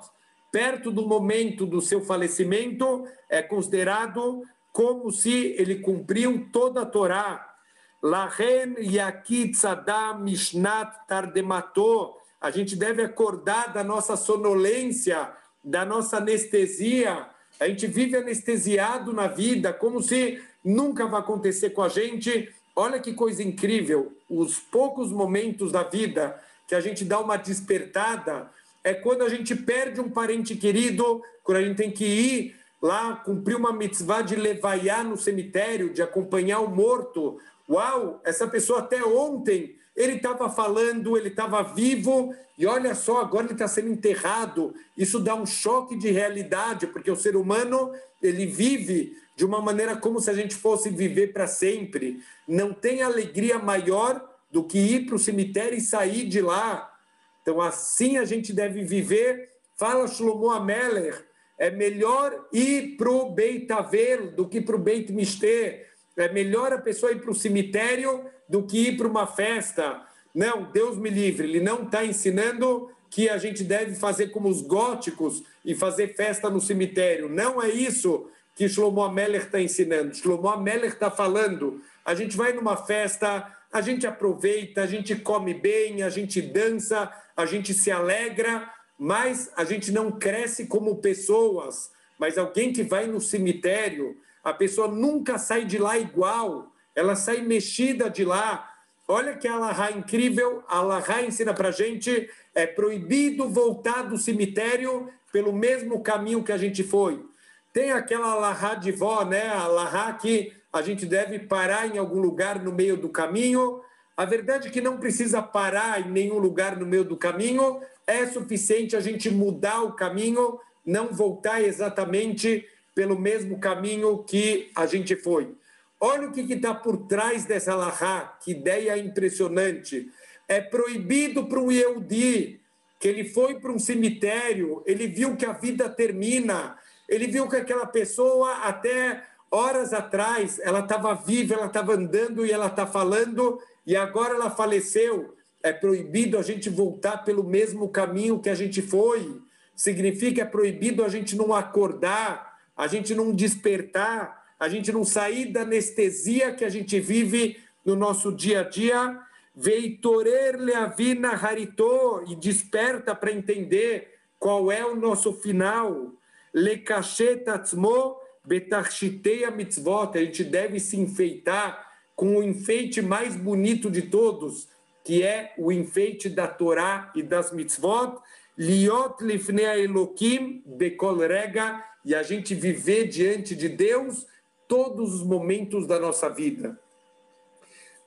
perto do momento do seu falecimento é considerado como se ele cumpriu toda a Torá. Lahen yakit sadam mishnat tardemato. A gente deve acordar da nossa sonolência, da nossa anestesia. A gente vive anestesiado na vida, como se nunca vai acontecer com a gente. Olha que coisa incrível, os poucos momentos da vida que a gente dá uma despertada é quando a gente perde um parente querido, quando a gente tem que ir lá cumprir uma mitzvah de levaiá no cemitério, de acompanhar o morto. Uau, essa pessoa até ontem ele estava falando, ele estava vivo, e olha só, agora ele está sendo enterrado. Isso dá um choque de realidade, porque o ser humano, ele vive de uma maneira como se a gente fosse viver para sempre. Não tem alegria maior do que ir para o cemitério e sair de lá. Então, assim a gente deve viver. Fala Shlomo Amelech, é melhor ir para o Beit Avel do que para o Beit Mishte. É melhor a pessoa ir para o cemitério do que ir para uma festa. Não, Deus me livre, ele não está ensinando que a gente deve fazer como os góticos e fazer festa no cemitério. Não é isso que Shlomo Amelech está ensinando. Shlomo Amelech está falando, a gente vai numa festa, a gente aproveita, a gente come bem, a gente dança, a gente se alegra, mas a gente não cresce como pessoas. Mas alguém que vai no cemitério, a pessoa nunca sai de lá igual, ela sai mexida de lá. Olha que Alahá incrível, a Alahá ensina para a gente, é proibido voltar do cemitério pelo mesmo caminho que a gente foi. Tem aquela Alahá de vó, né? A Alahá que a gente deve parar em algum lugar no meio do caminho. A verdade é que não precisa parar em nenhum lugar no meio do caminho, é suficiente a gente mudar o caminho, não voltar exatamente pelo mesmo caminho que a gente foi. Olha o que está por trás dessa alahá, que ideia impressionante. É proibido para um Yehudi, que ele foi para um cemitério, ele viu que a vida termina, ele viu que aquela pessoa, até horas atrás, ela estava viva, ela estava andando e ela está falando, e agora ela faleceu. É proibido a gente voltar pelo mesmo caminho que a gente foi. Significa, é proibido a gente não acordar, a gente não despertar, a gente não sair da anestesia que a gente vive no nosso dia a dia. Veitorer leavina haritô, e desperta para entender qual é o nosso final. Lekashet atzmo betachiteia mitzvot, a gente deve se enfeitar com o enfeite mais bonito de todos, que é o enfeite da Torá e das mitzvot, liot lifnei Elokim bekol rega, e a gente viver diante de Deus todos os momentos da nossa vida.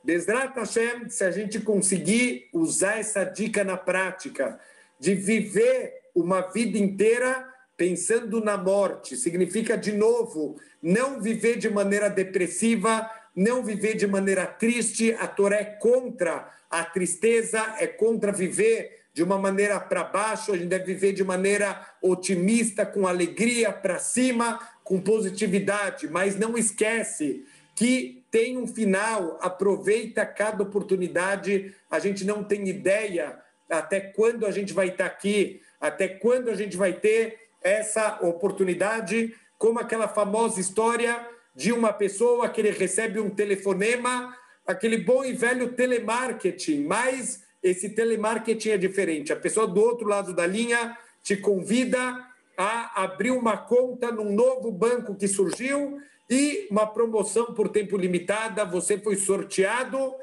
Bezrat Hashem, se a gente conseguir usar essa dica na prática, de viver uma vida inteira pensando na morte, significa, de novo, não viver de maneira depressiva, não viver de maneira triste. A Torá é contra a tristeza, é contra viver de uma maneira para baixo, a gente deve viver de maneira otimista, com alegria, para cima, com positividade, mas não esquece que tem um final, aproveita cada oportunidade, a gente não tem ideia até quando a gente vai estar aqui, até quando a gente vai ter essa oportunidade, como aquela famosa história de uma pessoa que ele recebe um telefonema, aquele bom e velho telemarketing, mas esse telemarketing é diferente. A pessoa do outro lado da linha te convida a abrir uma conta num novo banco que surgiu e uma promoção por tempo limitado, você foi sorteado,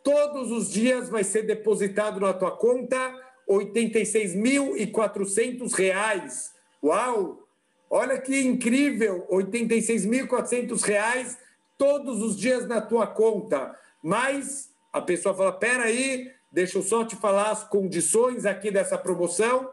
todos os dias vai ser depositado na tua conta R$ 86.400. Uau! Olha que incrível, R$ 86.400 todos os dias na tua conta. Mas a pessoa fala, peraí, deixa eu só te falar as condições aqui dessa promoção.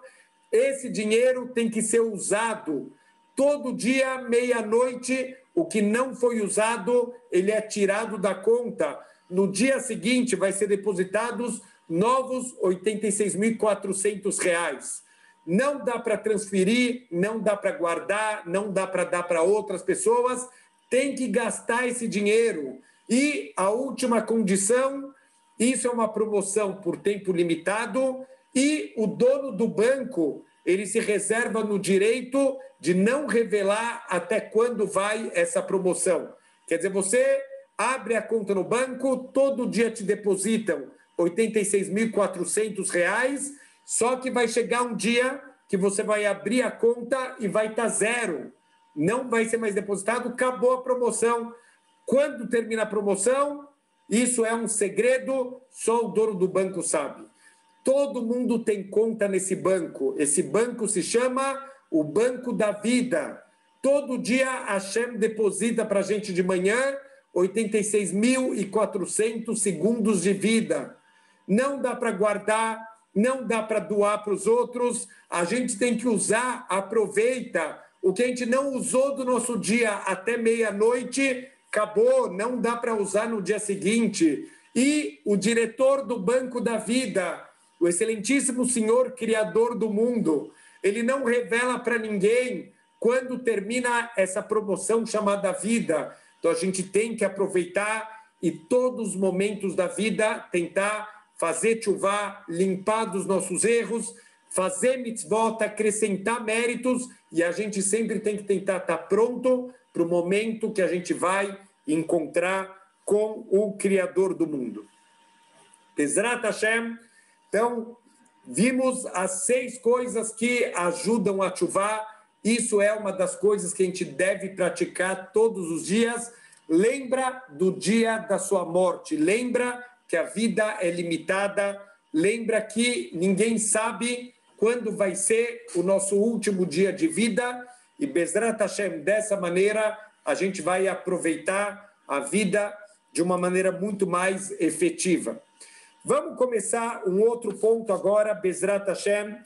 Esse dinheiro tem que ser usado todo dia, meia-noite. O que não foi usado, ele é tirado da conta. No dia seguinte, vai ser depositados novos R$ 86.400. Não dá para transferir, não dá para guardar, não dá para dar para outras pessoas. Tem que gastar esse dinheiro. E a última condição, isso é uma promoção por tempo limitado, e o dono do banco, ele se reserva no direito de não revelar até quando vai essa promoção. Quer dizer, você abre a conta no banco, todo dia te depositam R$ 86.400, só que vai chegar um dia que você vai abrir a conta e vai estar zero. Não vai ser mais depositado, acabou a promoção. Quando termina a promoção, isso é um segredo, só o dono do banco sabe. Todo mundo tem conta nesse banco. Esse banco se chama o Banco da Vida. Todo dia a Hashem deposita para a gente de manhã 86.400 segundos de vida. não dá para guardar, não dá para doar para os outros, a gente tem que usar, aproveita, o que a gente não usou do nosso dia até meia-noite, acabou, não dá para usar no dia seguinte. E o diretor do Banco da Vida, o excelentíssimo senhor criador do mundo, ele não revela para ninguém quando termina essa promoção chamada vida. Então a gente tem que aproveitar e todos os momentos da vida tentar fazer tchuvá, limpar dos nossos erros, fazer mitzvot, acrescentar méritos, e a gente sempre tem que tentar estar pronto para o momento que a gente vai encontrar com o Criador do mundo. Bezrat Hashem. Então, vimos as 6 coisas que ajudam a tchuvá. Isso é uma das coisas que a gente deve praticar todos os dias. Lembra do dia da sua morte, lembra que a vida é limitada, lembra que ninguém sabe quando vai ser o nosso último dia de vida, e Bezrat Hashem, dessa maneira, a gente vai aproveitar a vida de uma maneira muito mais efetiva. Vamos começar um outro ponto agora, Bezrat Hashem.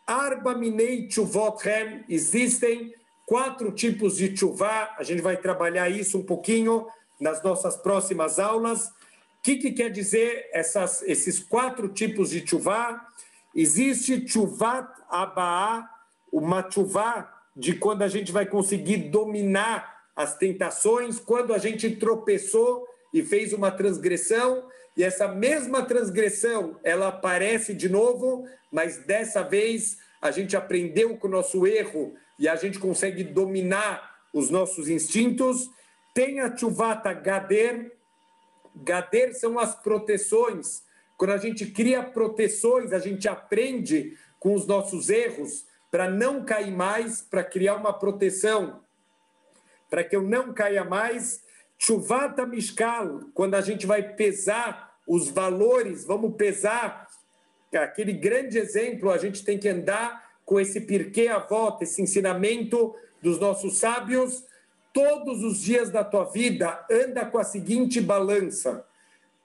Arba minei tchuvotchem, existem 4 tipos de tchuvá, a gente vai trabalhar isso um pouquinho nas nossas próximas aulas. O que quer dizer esses 4 tipos de tchuvá? Existe tchuvat abaá, uma tchuvá de quando a gente vai conseguir dominar as tentações, quando a gente tropeçou e fez uma transgressão, e essa mesma transgressão, ela aparece de novo, mas dessa vez a gente aprendeu com o nosso erro e a gente consegue dominar os nossos instintos. Tem a tchuvata gader. Gader são as proteções. Quando a gente cria proteções, a gente aprende com os nossos erros para não cair mais, para criar uma proteção, para que eu não caia mais. Tchuvata mishkal, quando a gente vai pesar os valores, vamos pesar aquele grande exemplo, a gente tem que andar com esse pirkei avot, esse ensinamento dos nossos sábios. Todos os dias da tua vida, anda com a seguinte balança.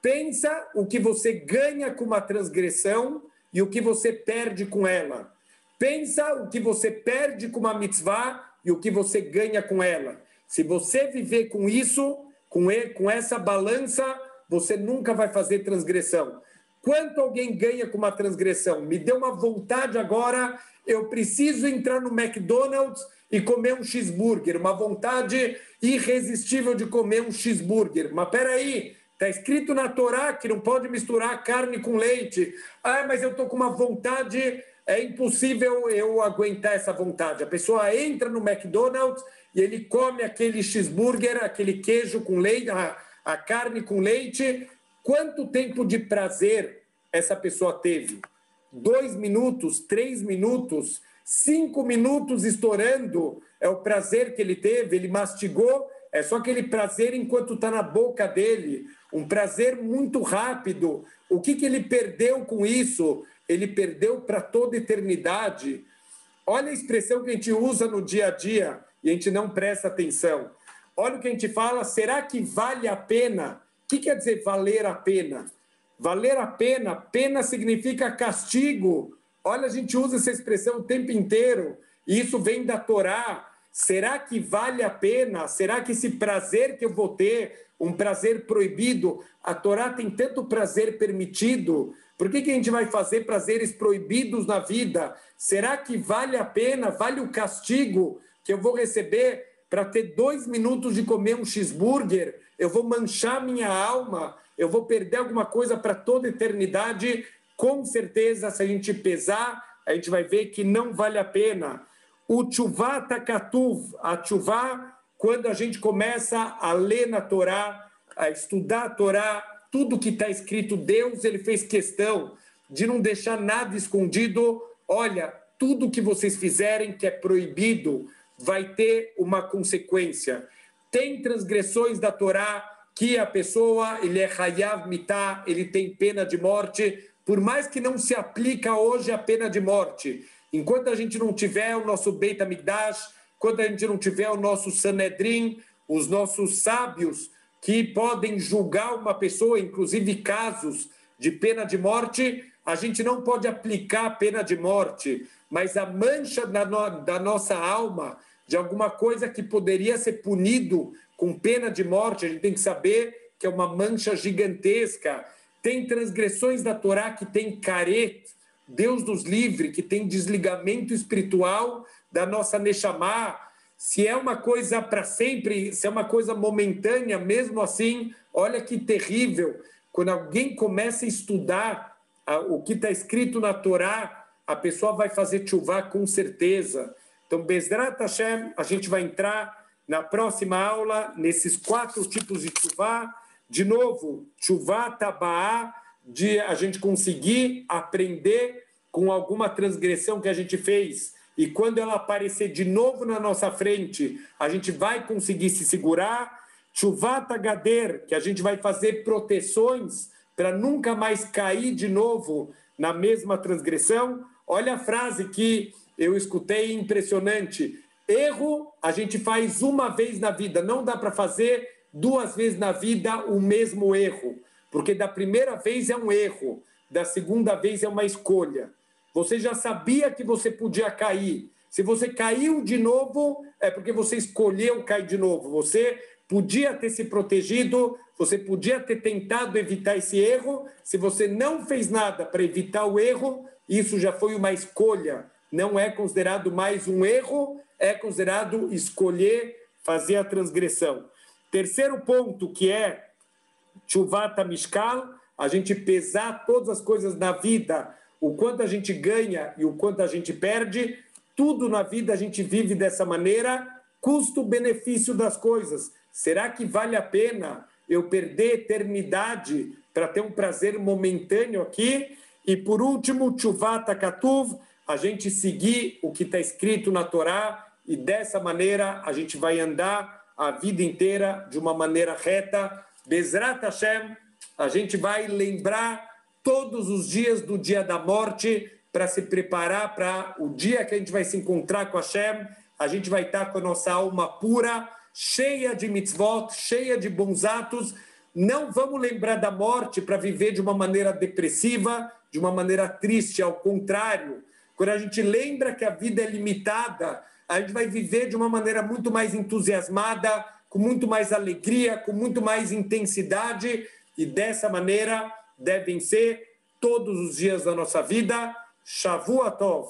Pensa o que você ganha com uma transgressão e o que você perde com ela. Pensa o que você perde com uma mitzvah e o que você ganha com ela. Se você viver com isso, com essa balança, você nunca vai fazer transgressão. Quanto alguém ganha com uma transgressão? Me deu uma vontade agora, eu preciso entrar no McDonald's e comer um cheeseburger, uma vontade irresistível de comer um cheeseburger. Mas peraí, está escrito na Torá que não pode misturar carne com leite. Ah, mas eu estou com uma vontade, é impossível eu aguentar essa vontade. A pessoa entra no McDonald's e ele come aquele cheeseburger, aquele queijo com leite, a carne com leite. Quanto tempo de prazer essa pessoa teve? 2 minutos, 3 minutos, 5 minutos estourando é o prazer que ele teve, ele mastigou, é só aquele prazer enquanto está na boca dele, um prazer muito rápido. O que ele perdeu com isso? Ele perdeu para toda a eternidade. Olha a expressão que a gente usa no dia a dia e a gente não presta atenção. Olha o que a gente fala, será que vale a pena? O que quer dizer valer a pena? Valer a pena, pena significa castigo. Olha, a gente usa essa expressão o tempo inteiro, e isso vem da Torá. Será que vale a pena? Será que esse prazer que eu vou ter, um prazer proibido, a Torá tem tanto prazer permitido, por que a gente vai fazer prazeres proibidos na vida? Será que vale a pena, vale o castigo que eu vou receber para ter 2 minutos de comer um cheeseburger? Eu vou manchar minha alma, eu vou perder alguma coisa para toda a eternidade? Com certeza, se a gente pesar, a gente vai ver que não vale a pena. O tchuvá takatuv, a tchuvá, quando a gente começa a ler na Torá, a estudar a Torá, tudo que está escrito, Deus, ele fez questão de não deixar nada escondido. Olha, tudo que vocês fizerem que é proibido vai ter uma consequência. Tem transgressões da Torá que a pessoa, ele é hayav mitá, ele tem pena de morte, por mais que não se aplica hoje a pena de morte. Enquanto a gente não tiver o nosso Beit HaMikdash, enquanto a gente não tiver o nosso Sanedrim, os nossos sábios que podem julgar uma pessoa, inclusive casos de pena de morte, a gente não pode aplicar a pena de morte, mas a mancha da nossa alma, de alguma coisa que poderia ser punido com pena de morte, a gente tem que saber que é uma mancha gigantesca. Tem transgressões da Torá que tem caret, Deus nos livre, que tem desligamento espiritual da nossa Neshama. Se é uma coisa para sempre, se é uma coisa momentânea, mesmo assim, olha que terrível. Quando alguém começa a estudar o que está escrito na Torá, a pessoa vai fazer tchuvá com certeza. Então, Bezrat Hashem, a gente vai entrar na próxima aula nesses 4 tipos de tchuvá. De novo, tchuvá tabaá, de a gente conseguir aprender com alguma transgressão que a gente fez. E quando ela aparecer de novo na nossa frente, a gente vai conseguir se segurar. Tchuvá tagader, que a gente vai fazer proteções para nunca mais cair de novo na mesma transgressão. Olha a frase que eu escutei, impressionante. Erro a gente faz uma vez na vida, não dá para fazer 2 vezes na vida o mesmo erro, porque da primeira vez é um erro, da segunda vez é uma escolha. Você já sabia que você podia cair. Se você caiu de novo, é porque você escolheu cair de novo. Você podia ter se protegido, você podia ter tentado evitar esse erro. Se você não fez nada para evitar o erro, isso já foi uma escolha. Não é considerado mais um erro, é considerado escolher fazer a transgressão. Terceiro ponto, que é Tchuvata Mishkal, a gente pesar todas as coisas na vida, o quanto a gente ganha e o quanto a gente perde. Tudo na vida a gente vive dessa maneira, custo-benefício das coisas. Será que vale a pena eu perder eternidade para ter um prazer momentâneo aqui? E por último, Tchuvata Katuv, a gente seguir o que está escrito na Torá, e dessa maneira a gente vai andar a vida inteira de uma maneira reta. Bezrat Hashem, a gente vai lembrar todos os dias do dia da morte para se preparar para o dia que a gente vai se encontrar com Hashem. A gente vai estar com a nossa alma pura, cheia de mitzvot, cheia de bons atos. Não vamos lembrar da morte para viver de uma maneira depressiva, de uma maneira triste. Ao contrário, quando a gente lembra que a vida é limitada, a gente vai viver de uma maneira muito mais entusiasmada, com muito mais alegria, com muito mais intensidade, e dessa maneira devem ser todos os dias da nossa vida. Shavua Tov.